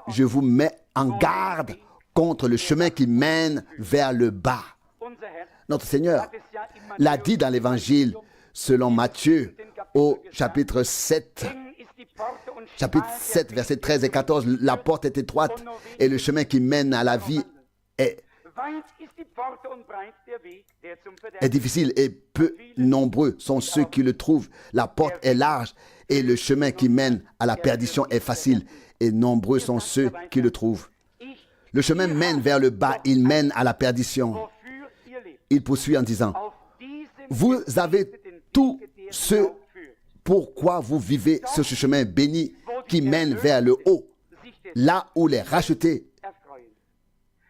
Je vous mets en garde contre le chemin qui mène vers le bas. Notre Seigneur l'a dit dans l'Évangile selon Matthieu au chapitre 7, versets 13 et 14. La porte est étroite et le chemin qui mène à la vie est difficile et peu nombreux sont ceux qui le trouvent. La porte est large et le chemin qui mène à la perdition est facile et nombreux sont ceux qui le trouvent. Le chemin mène vers le bas, il mène à la perdition. Il poursuit en disant, vous avez tout ce pourquoi vous vivez sur ce chemin béni qui mène vers le haut, là où les rachetés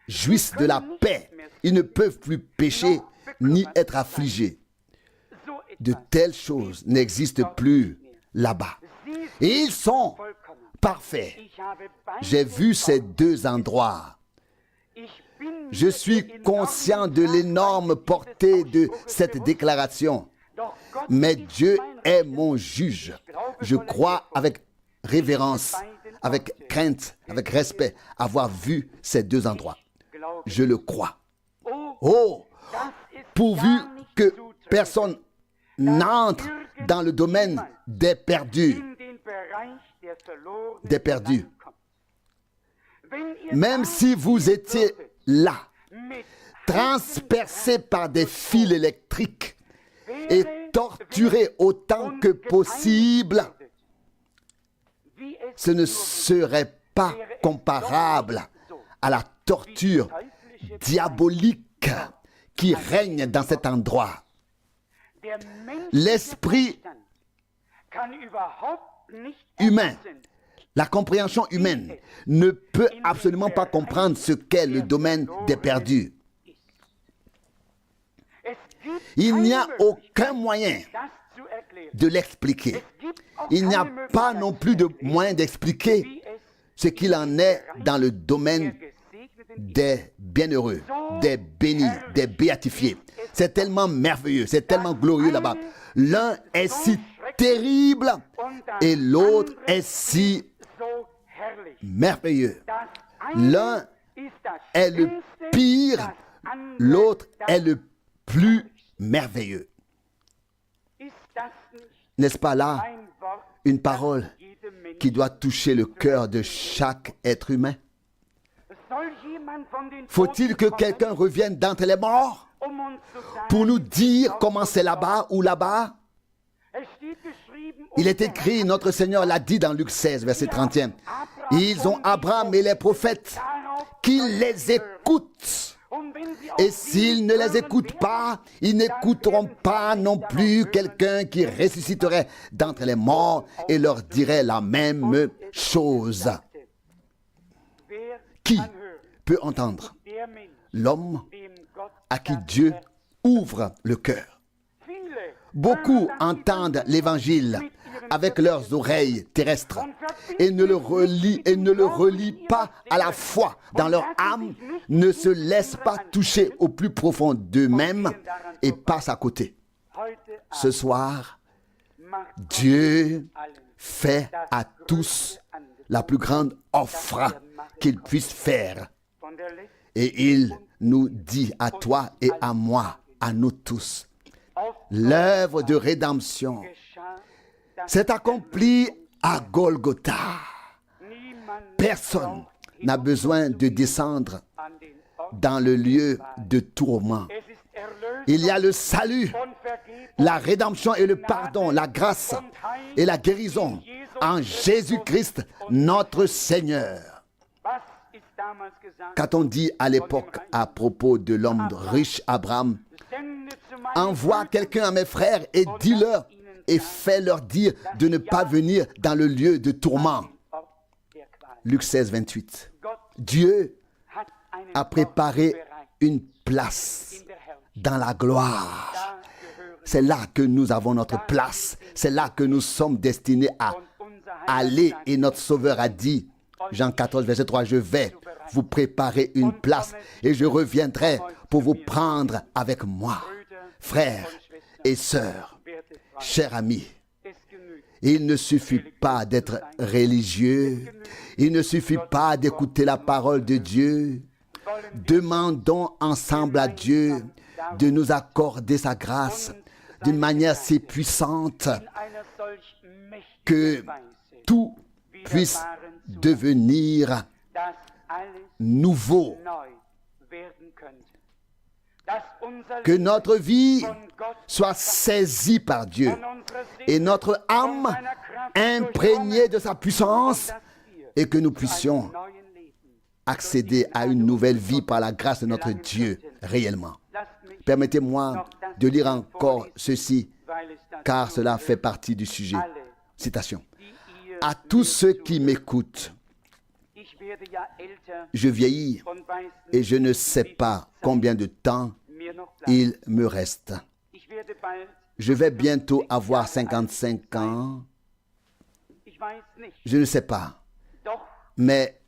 jouissent de la paix. Ils ne peuvent plus pécher ni être affligés. De telles choses n'existent plus là-bas. Et ils sont parfaits. J'ai vu ces deux endroits. Je suis conscient de l'énorme portée de cette déclaration. Mais Dieu est mon juge. Je crois avec révérence, avec crainte, avec respect, avoir vu ces deux endroits. Je le crois. Oh, pourvu que personne n'entre dans le domaine des perdus. Des perdus. Même si vous étiez là, transpercé par des fils électriques et torturé autant que possible, ce ne serait pas comparable à la torture diabolique qui règne dans cet endroit. L'esprit humain, la compréhension humaine ne peut absolument pas comprendre ce qu'est le domaine des perdus. Il n'y a aucun moyen de l'expliquer. Il n'y a pas non plus de moyen d'expliquer ce qu'il en est dans le domaine des bienheureux, des bénis, des béatifiés. C'est tellement merveilleux, c'est tellement glorieux là-bas. L'un est si terrible et l'autre est si merveilleux. L'un est le pire, l'autre est le plus merveilleux. N'est-ce pas là une parole qui doit toucher le cœur de chaque être humain? Faut-il que quelqu'un revienne d'entre les morts pour nous dire comment c'est là-bas ou là-bas? Il est écrit, notre Seigneur l'a dit dans Luc 16, verset 31. Ils ont Abraham et les prophètes qui les écoutent. Et s'ils ne les écoutent pas, ils n'écouteront pas non plus quelqu'un qui ressusciterait d'entre les morts et leur dirait la même chose. Qui peut entendre? L'homme à qui Dieu ouvre le cœur. Beaucoup entendent l'évangile avec leurs oreilles terrestres et ne le relient pas à la foi dans leur âme, ne se laissent pas toucher au plus profond d'eux-mêmes et passent à côté. Ce soir, Dieu fait à tous la plus grande offre qu'il puisse faire. Et il nous dit à toi et à moi, à nous tous, l'œuvre de rédemption s'est accomplie à Golgotha. Personne n'a besoin de descendre dans le lieu de tourment. Il y a le salut, la rédemption et le pardon, la grâce et la guérison en Jésus-Christ, notre Seigneur. Qu'a-t-on dit à l'époque à propos de l'homme riche Abraham? Envoie quelqu'un à mes frères et dis-leur et fais-leur dire de ne pas venir dans le lieu de tourment. Luc 16, 28. Dieu a préparé une place dans la gloire. C'est là que nous avons notre place. C'est là que nous sommes destinés à aller. Et notre Sauveur a dit, Jean 14, verset 3, je vais vous préparer une place et je reviendrai pour vous prendre avec moi. Frères et sœurs, chers amis, il ne suffit pas d'être religieux, il ne suffit pas d'écouter la parole de Dieu. Demandons ensemble à Dieu de nous accorder sa grâce d'une manière si puissante que tout puisse devenir nouveau. Que notre vie soit saisie par Dieu et notre âme imprégnée de sa puissance et que nous puissions accéder à une nouvelle vie par la grâce de notre Dieu réellement. Permettez-moi de lire encore ceci car cela fait partie du sujet. Citation. À tous ceux qui m'écoutent, je vieillis et je ne sais pas combien de temps il me reste. Je vais bientôt avoir 55 ans. Je ne sais pas. Mais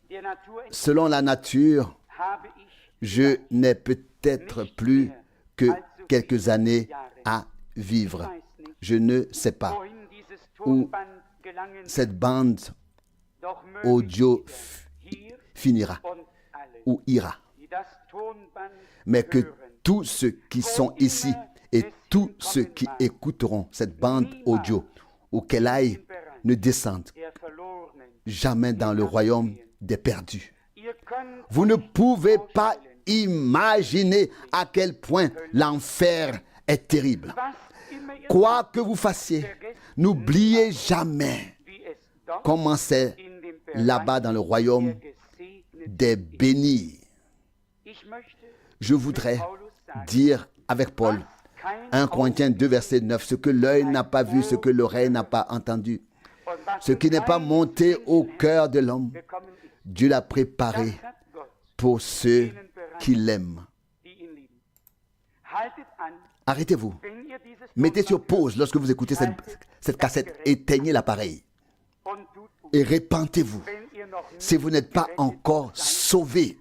selon la nature, je n'ai peut-être plus que quelques années à vivre. Je ne sais pas où cette bande audio finira ou ira. Mais que tous ceux qui sont ici et tous ceux qui écouteront cette bande audio, où qu'elle aille, ne descendent jamais dans le royaume des perdus. Vous ne pouvez pas imaginer à quel point l'enfer est terrible. Quoi que vous fassiez, n'oubliez jamais comment c'est là-bas dans le royaume des bénis. Je voudrais dire avec Paul, 1 Corinthiens 2, verset 9, ce que l'œil n'a pas vu, ce que l'oreille n'a pas entendu, ce qui n'est pas monté au cœur de l'homme, Dieu l'a préparé pour ceux qui l'aiment. Arrêtez-vous. Mettez sur pause lorsque vous écoutez cette cassette. Éteignez l'appareil. Et repentez-vous. Si vous n'êtes pas encore sauvé.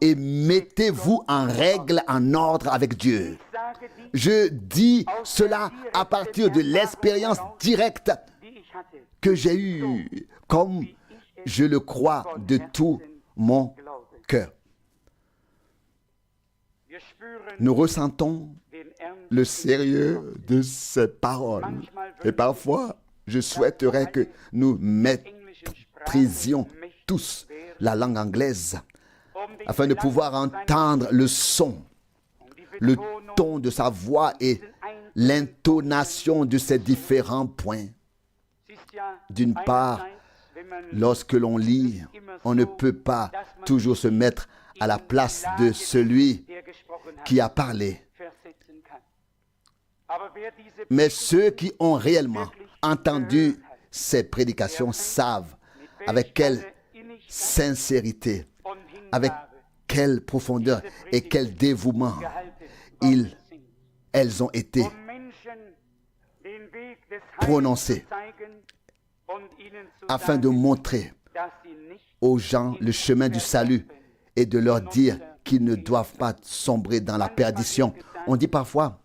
Et mettez-vous en règle, en ordre avec Dieu. Je dis cela à partir de l'expérience directe que j'ai eue, comme je le crois de tout mon cœur. Nous ressentons le sérieux de ces paroles. Et parfois, je souhaiterais que nous maîtrisions tous la langue anglaise afin de pouvoir entendre le son, le ton de sa voix et l'intonation de ces différents points. D'une part, lorsque l'on lit, on ne peut pas toujours se mettre à la place de celui qui a parlé. Mais ceux qui ont réellement entendu ces prédications savent avec quelle sincérité, avec quelle profondeur et quel dévouement elles ont été prononcées afin de montrer aux gens le chemin du salut et de leur dire qu'ils ne doivent pas sombrer dans la perdition. On dit parfois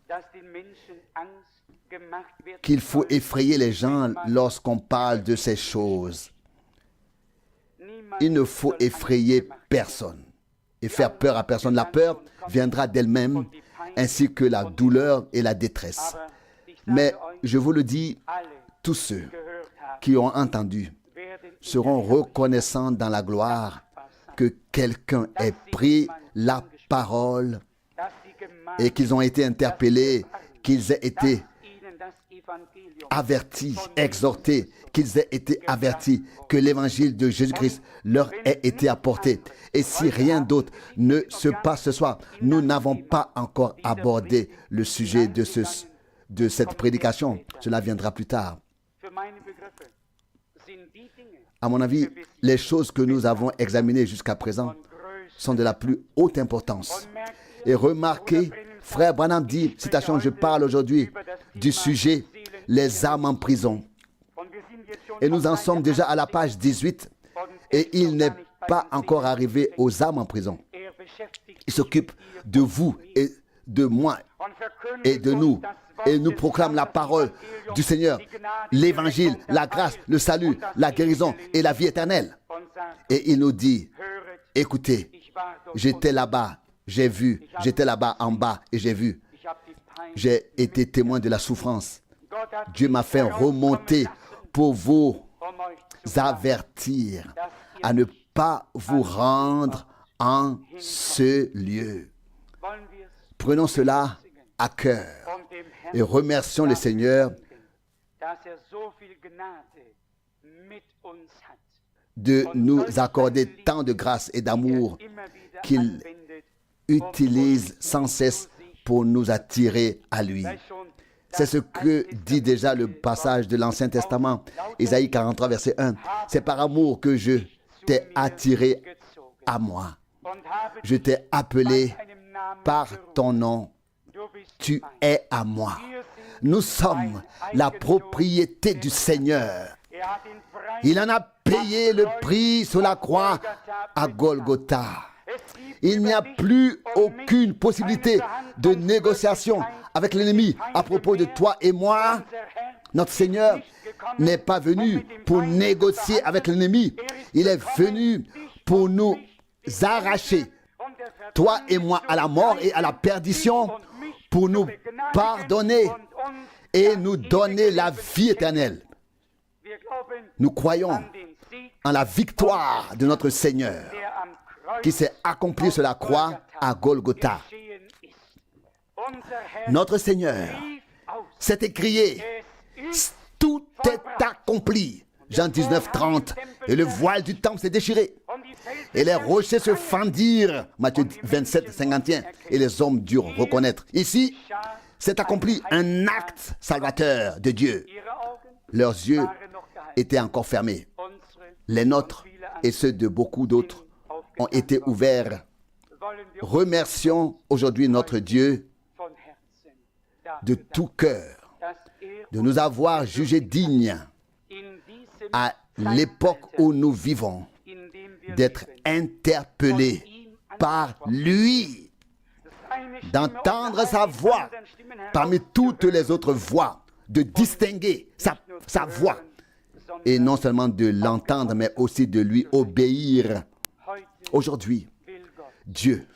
qu'il faut effrayer les gens lorsqu'on parle de ces choses. Il ne faut effrayer personne et faire peur à personne. La peur viendra d'elle-même, ainsi que la douleur et la détresse. Mais je vous le dis, tous ceux qui ont entendu seront reconnaissants dans la gloire que quelqu'un ait pris la parole et qu'ils ont été interpellés, qu'ils aient été avertis, exhortés, qu'ils aient été avertis que l'évangile de Jésus-Christ leur ait été apporté. Et si rien d'autre ne se passe ce soir, nous n'avons pas encore abordé le sujet de cette prédication. Cela viendra plus tard. À mon avis, les choses que nous avons examinées jusqu'à présent sont de la plus haute importance. Et remarquez, frère Branham dit, citation, je parle aujourd'hui du sujet, les âmes en prison. Et nous en sommes déjà à la page 18 et il n'est pas encore arrivé aux âmes en prison. Il s'occupe de vous et de moi et de nous. Et nous proclame la parole du Seigneur, l'évangile, la grâce, le salut, la guérison et la vie éternelle. Et il nous dit, écoutez, j'étais là-bas, j'ai vu, j'étais là-bas en bas et j'ai vu. J'ai été témoin de la souffrance. Dieu m'a fait remonter pour vous avertir à ne pas vous rendre en ce lieu. Prenons cela à cœur et remercions le Seigneur de nous accorder tant de grâce et d'amour qu'il utilise sans cesse pour nous attirer à lui. C'est ce que dit déjà le passage de l'Ancien Testament, Ésaïe 43, verset 1. C'est par amour que je t'ai attiré à moi. Je t'ai appelé par ton nom. Tu es à moi. Nous sommes la propriété du Seigneur. Il en a payé le prix sur la croix à Golgotha. Il n'y a plus aucune possibilité de négociation avec l'ennemi à propos de toi et moi. Notre Seigneur n'est pas venu pour négocier avec l'ennemi. Il est venu pour nous arracher, toi et moi, à la mort et à la perdition, pour nous pardonner et nous donner la vie éternelle. Nous croyons en la victoire de notre Seigneur qui s'est accomplie sur la croix à Golgotha. Notre Seigneur s'est écrié, tout est accompli. Jean 19, 30. Et le voile du temple s'est déchiré. Et les rochers se fendirent. Matthieu 27, 51. Et les hommes durent reconnaître. Ici, s'est accompli un acte salvateur de Dieu. Leurs yeux étaient encore fermés. Les nôtres et ceux de beaucoup d'autres ont été ouverts. Remercions aujourd'hui notre Dieu de tout cœur de nous avoir jugés dignes à l'époque où nous vivons d'être interpellés par lui, d'entendre sa voix parmi toutes les autres voix, de distinguer sa voix et non seulement de l'entendre mais aussi de lui obéir. Aujourd'hui, Dieu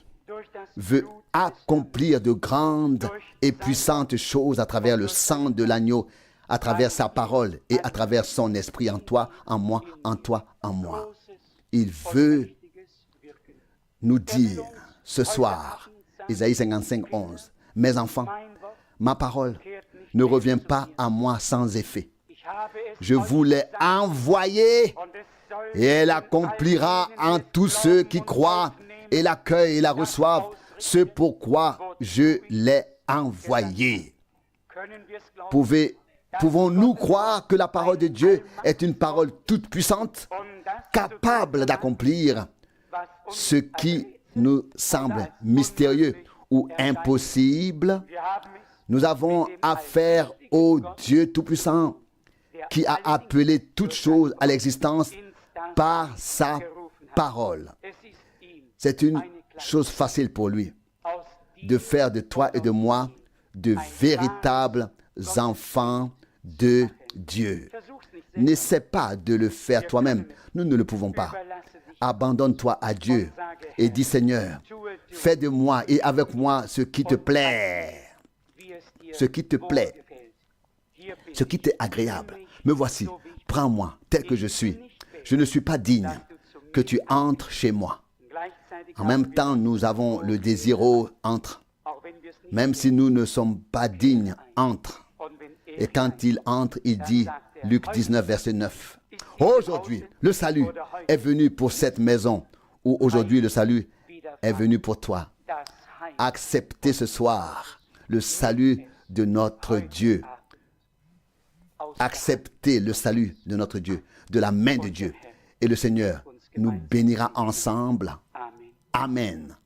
veut accomplir de grandes et puissantes choses à travers le sang de l'agneau, à travers sa parole et à travers son esprit en toi, en moi, en toi, en moi. Il veut nous dire ce soir, Ésaïe 55, 11, « Mes enfants, ma parole ne revient pas à moi sans effet. Je vous l'ai envoyée et elle accomplira en tous ceux qui croient et l'accueillent et la reçoivent ce pourquoi je l'ai envoyée. » Pouvons-nous croire que la parole de Dieu est une parole toute puissante, capable d'accomplir ce qui nous semble mystérieux ou impossible? Nous avons affaire au Dieu Tout-Puissant qui a appelé toutes choses à l'existence par sa parole. C'est une chose facile pour lui de faire de toi et de moi de véritables enfants de Dieu. N'essaie pas de le faire toi-même. Nous ne le pouvons pas. Abandonne-toi à Dieu et dis, Seigneur, fais de moi et avec moi ce qui te plaît. Ce qui te plaît. Ce qui t'est agréable. Me voici. Prends-moi tel que je suis. Je ne suis pas digne que tu entres chez moi. En même temps, nous avons le désir, entre. Même si nous ne sommes pas dignes, entre. Et quand il entre, il dit, Luc 19, verset 9, « Aujourd'hui, le salut est venu pour cette maison, ou aujourd'hui le salut est venu pour toi. » Acceptez ce soir le salut de notre Dieu. Acceptez le salut de notre Dieu, de la main de Dieu. Et le Seigneur nous bénira ensemble. Amen.